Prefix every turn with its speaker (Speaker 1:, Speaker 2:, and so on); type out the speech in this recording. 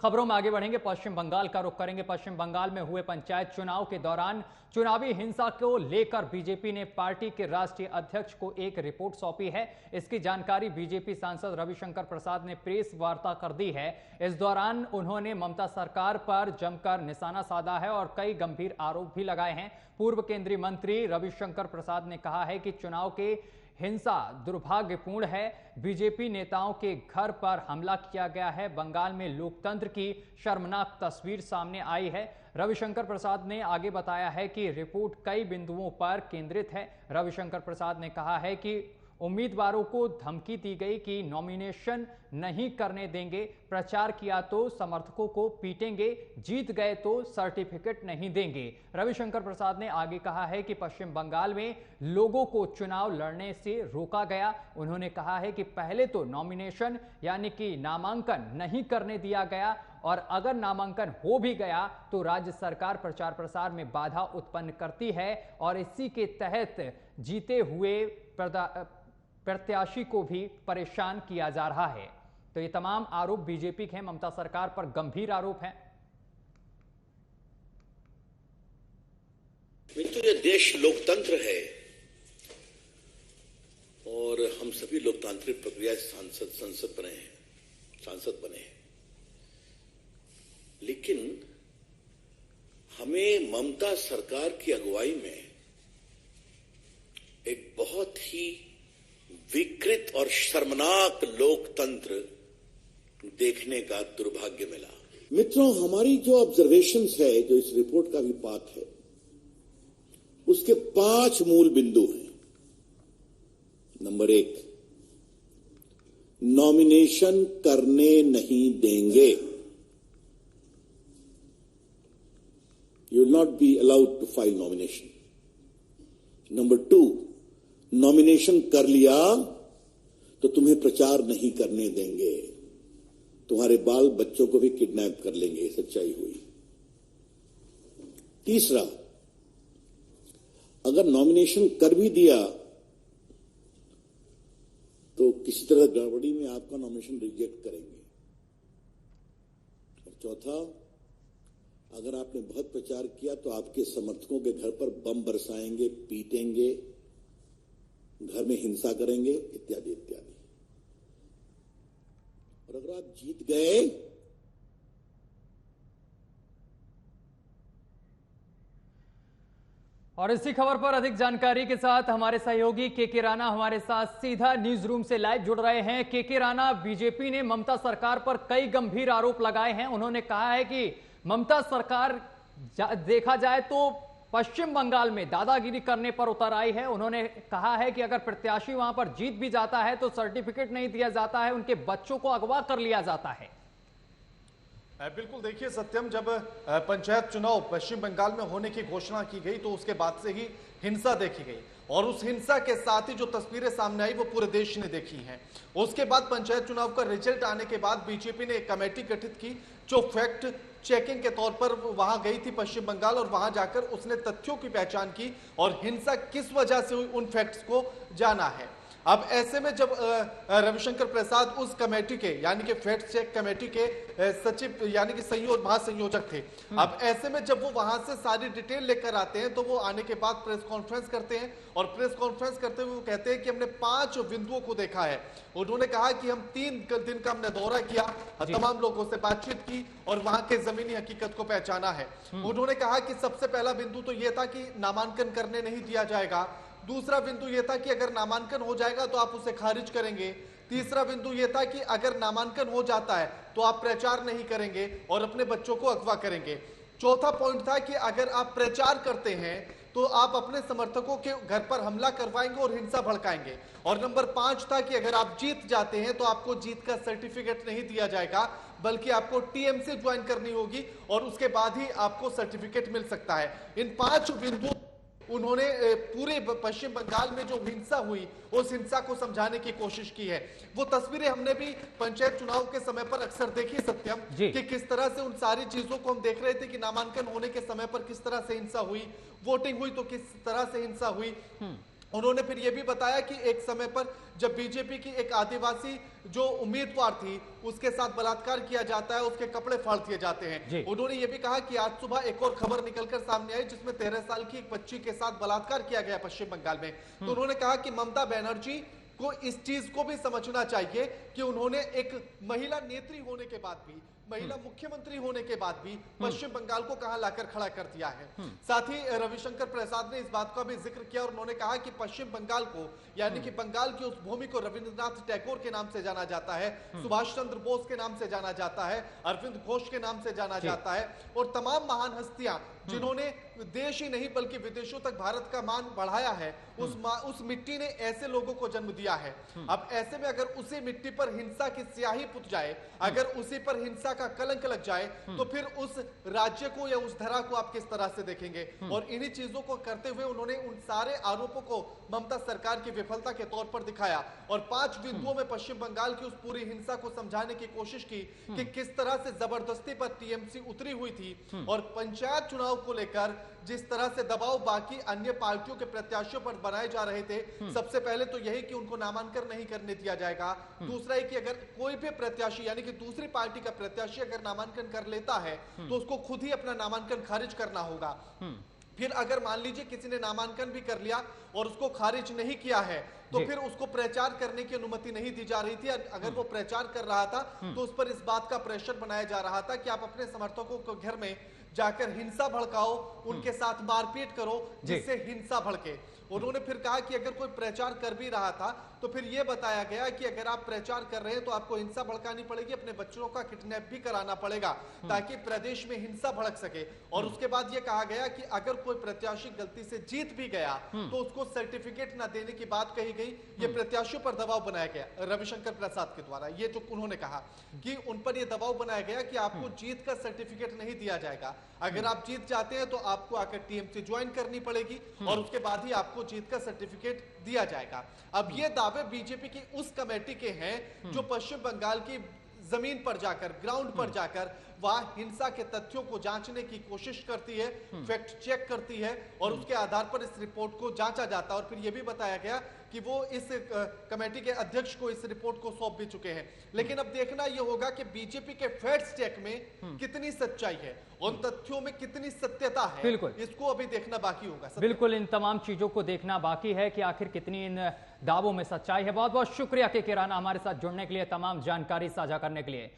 Speaker 1: खबरों में आगे बढ़ेंगे, पश्चिम बंगाल का रुख करेंगे। पश्चिम बंगाल में हुए पंचायत चुनाव के दौरान चुनावी हिंसा को लेकर बीजेपी ने पार्टी के राष्ट्रीय अध्यक्ष को एक रिपोर्ट सौंपी है। इसकी जानकारी बीजेपी सांसद रविशंकर प्रसाद ने प्रेस वार्ता कर दी है। इस दौरान उन्होंने ममता सरकार पर जमकर निशाना साधा है और कई गंभीर आरोप भी लगाए हैं। पूर्व केंद्रीय मंत्री रविशंकर प्रसाद ने कहा है कि चुनाव के हिंसा दुर्भाग्यपूर्ण है। बीजेपी नेताओं के घर पर हमला किया गया है। बंगाल में लोकतंत्र की शर्मनाक तस्वीर सामने आई है। रविशंकर प्रसाद ने आगे बताया है कि रिपोर्ट कई बिंदुओं पर केंद्रित है। रविशंकर प्रसाद ने कहा है कि उम्मीदवारों को धमकी दी गई कि नॉमिनेशन नहीं करने देंगे, प्रचार किया तो समर्थकों को पीटेंगे, जीत गए तो सर्टिफिकेट नहीं देंगे। रविशंकर प्रसाद ने आगे कहा है कि पश्चिम बंगाल में लोगों को चुनाव लड़ने से रोका गया। उन्होंने कहा है कि पहले तो नॉमिनेशन यानी कि नामांकन नहीं करने दिया गया और अगर नामांकन हो भी गया तो राज्य सरकार प्रचार प्रसार में बाधा उत्पन्न करती है और इसी के तहत जीते हुए प्रत्याशी को भी परेशान किया जा रहा है। तो ये तमाम आरोप बीजेपी के हैं, ममता सरकार पर गंभीर आरोप हैं।
Speaker 2: मित्रों, ये देश लोकतंत्र है और हम सभी लोकतांत्रिक प्रक्रिया सांसद बने हैं, लेकिन हमें ममता सरकार की अगुवाई में एक बहुत ही विकृत और शर्मनाक लोकतंत्र देखने का दुर्भाग्य मिला। मित्रों, हमारी जो ऑब्जर्वेशंस है, जो इस रिपोर्ट का भी पार्ट है, उसके 5 मूल बिंदु हैं। नंबर 1, नॉमिनेशन करने नहीं देंगे। You will not be allowed to file nomination. Number 2, nomination कर लिया तो तुम्हें प्रचार नहीं करने देंगे, तुम्हारे बाल बच्चों को भी किडनैप कर लेंगे। सच्चाई हुई। तीसरा, अगर नॉमिनेशन कर भी दिया तो किसी तरह गड़बड़ी में आपका नॉमिनेशन रिजेक्ट करेंगे। और चौथा, अगर आपने बहुत प्रचार किया तो आपके समर्थकों के घर पर बम बरसाएंगे, पीटेंगे, घर में हिंसा करेंगे, इत्यादि इत्यादि। और अगर आप जीत गए
Speaker 1: और इसी खबर पर अधिक जानकारी के साथ हमारे सहयोगी के राणा हमारे साथ सीधा न्यूज रूम से लाइव जुड़ रहे हैं। के राणा, बीजेपी ने ममता सरकार पर कई गंभीर आरोप लगाए हैं। उन्होंने कहा है कि ममता सरकार देखा जाए तो पश्चिम बंगाल में दादागिरी करने पर उतर आई है। उन्होंने कहा है कि अगर प्रत्याशी वहां पर जीत भी जाता है तो सर्टिफिकेट नहीं दिया जाता है, उनके बच्चों को अगवा कर लिया जाता है।
Speaker 3: बिल्कुल, देखिए सत्यम, जब पंचायत चुनाव पश्चिम बंगाल में होने की घोषणा की गई तो उसके बाद से ही हिंसा देखी गई और उस हिंसा के साथ ही जो तस्वीरें सामने आई वो पूरे देश ने देखी हैं। उसके बाद पंचायत चुनाव का रिजल्ट आने के बाद बीजेपी ने एक कमेटी गठित की जो फैक्ट चेकिंग के तौर पर वहां गई थी पश्चिम बंगाल और वहां जाकर उसने तथ्यों की पहचान की और हिंसा किस वजह से हुई उन फैक्ट्स को जाना है। अब ऐसे में जब रविशंकर प्रसाद उस कमेटी के यानी कि फैक्ट चेक कमेटी के सचिव यानी कि महासंयोजक थे, अब ऐसे में जब वो वहां से सारी डिटेल लेकर आते हैं तो वो आने के बाद प्रेस कॉन्फ्रेंस करते हैं और प्रेस कॉन्फ्रेंस करते हुए वो कहते हैं कि हमने 5 बिंदुओं को देखा है। उन्होंने कहा कि हम 3 दिन का हमने दौरा किया, तमाम लोगों से बातचीत की और वहां के जमीनी हकीकत को पहचाना है। उन्होंने कहा कि सबसे पहला बिंदु तो यह था कि नामांकन करने नहीं दिया जाएगा। दूसरा बिंदु यह था कि अगर नामांकन हो जाएगा तो आप उसे खारिज करेंगे। तीसरा बिंदु यह था कि अगर नामांकन हो जाता है तो आप प्रचार नहीं करेंगे और अपने बच्चों को अगवा करेंगे। चौथा पॉइंट था कि अगर आप प्रचार करते हैं तो आप अपने समर्थकों के घर पर हमला करवाएंगे और हिंसा भड़काएंगे। और नंबर 5 था कि अगर आप जीत जाते हैं तो आपको जीत का सर्टिफिकेट नहीं दिया जाएगा, बल्कि आपको टीएमसी ज्वाइन करनी होगी और उसके बाद ही आपको सर्टिफिकेट मिल सकता है। इन 5 बिंदु उन्होंने पूरे पश्चिम बंगाल में जो हिंसा हुई उस हिंसा को समझाने की कोशिश की है। वो तस्वीरें हमने भी पंचायत चुनाव के समय पर अक्सर देखी सत्यम, कि किस तरह से उन सारी चीजों को हम देख रहे थे कि नामांकन होने के समय पर किस तरह से हिंसा हुई, वोटिंग हुई तो किस तरह से हिंसा हुई उन्होंने फिर यह भी बताया कि एक समय पर जब बीजेपी की एक आदिवासी जो उम्मीदवार थी उसके साथ बलात्कार किया जाता है, उसके कपड़े फाड़ दिए जाते हैं। उन्होंने यह भी कहा कि आज सुबह एक और खबर निकलकर सामने आई जिसमें 13 साल की एक बच्ची के साथ बलात्कार किया गया पश्चिम बंगाल में। तो उन्होंने कहा कि ममता बनर्जी को इस चीज को भी समझना चाहिए कि उन्होंने एक महिला नेत्री होने के बाद भी, महिला मुख्यमंत्री होने के बाद भी पश्चिम बंगाल को कहां लाकर खड़ा कर दिया है। साथ ही रविशंकर प्रसाद ने इस बात का भी जिक्र किया और उन्होंने कहा कि पश्चिम बंगाल को, यानी कि बंगाल की उस भूमि को रविंद्रनाथ टैगोर के नाम से जाना जाता है, सुभाष चंद्र बोस के नाम से जाना जाता है, अरविंद घोष के नाम से जाना जाता है और तमाम महान हस्तियां जिन्होंने देश ही नहीं बल्कि विदेशों तक भारत का मान बढ़ाया है, उस मिट्टी ने ऐसे लोगों को जन्म दिया है। अब ऐसे में अगर उसी मिट्टी पर हिंसा की स्याही पुत जाए, अगर उसी पर हिंसा का कलंक लग जाए, तो फिर उस राज्य को या उस धरा को आप किस तरह से देखेंगे। और इन्हीं चीजों को करते हुए उन्होंने उन सारे आरोपों को ममता सरकार की विफलता के तौर पर दिखाया और 5 बिंदुओं में पश्चिम बंगाल की उस पूरी हिंसा को समझाने की कोशिश की कि किस तरह से जबरदस्ती पर टीएमसी उतरी हुई थी और पंचायत चुनाव को लेकर जिस तरह से दबाव बाकी अन्य पार्टियों के प्रत्याशियों पर बनाए जा रहे थे। सबसे पहले तो यही कि उनको नामांकन नहीं करने दिया जाएगा। दूसरा है कि अगर कोई भी प्रत्याशी यानी कि दूसरी पार्टी का प्रत्याशी अगर नामांकन कर लेता है तो उसको खुद ही अपना नामांकन खारिज करना होगा। फिर अगर मान लीजिए किसी ने नामांकन भी कर लिया और उसको खारिज नहीं किया है तो फिर उसको प्रचार करने की अनुमति नहीं दी जा रही थी। अगर वो प्रचार कर रहा था तो उस पर इस बात का प्रेशर बनाया जा रहा था कि आप अपने समर्थकों को घर में जाकर हिंसा भड़काओ, उनके साथ मारपीट करो जिससे हिंसा भड़के। उन्होंने फिर कहा कि अगर कोई प्रचार कर भी रहा था तो फिर यह बताया गया कि अगर आप प्रचार कर रहे हैं तो आपको हिंसा भड़कानी पड़ेगी, अपने बच्चों का किडनैप भी कराना पड़ेगा ताकि प्रदेश में हिंसा भड़क सके। और उसके बाद यह कहा गया कि अगर कोई प्रत्याशी गलती से जीत भी गया तो उसको सर्टिफिकेट न देने की बात कही गई। यह प्रत्याशियों पर दबाव बनाया गया रविशंकर प्रसाद के द्वारा। ये जो उन्होंने कहा कि उन पर यह दबाव बनाया गया कि आपको जीत का सर्टिफिकेट नहीं दिया जाएगा, अगर आप जीत जाते हैं तो आपको आकर टीएमसी ज्वाइन करनी पड़ेगी और उसके बाद ही आपको जीत का सर्टिफिकेट दिया जाएगा। अब ये दावे बीजेपी की उस कमेटी के हैं जो पश्चिम बंगाल की जमीन पर जाकर, ग्राउंड पर जाकर वहां हिंसा के तथ्यों को जांचने की कोशिश करती है, फैक्ट चेक करती है और उसके आधार पर इस रिपोर्ट को जांचा जाता है। और फिर यह भी बताया गया कि वो इस कमेटी के अध्यक्ष को इस रिपोर्ट को सौंप भी चुके हैं। लेकिन अब देखना यह होगा कि बीजेपी के फैक्ट चेक में कितनी सच्चाई है, उन तथ्यों में कितनी सत्यता है,
Speaker 1: बिल्कुल
Speaker 3: इसको अभी देखना बाकी होगा।
Speaker 1: बिल्कुल इन तमाम चीजों को देखना बाकी है कि आखिर कितनी इन दावों में सच्चाई है। बहुत बहुत शुक्रिया के किराना हमारे साथ जुड़ने के लिए, तमाम जानकारी साझा करने के लिए।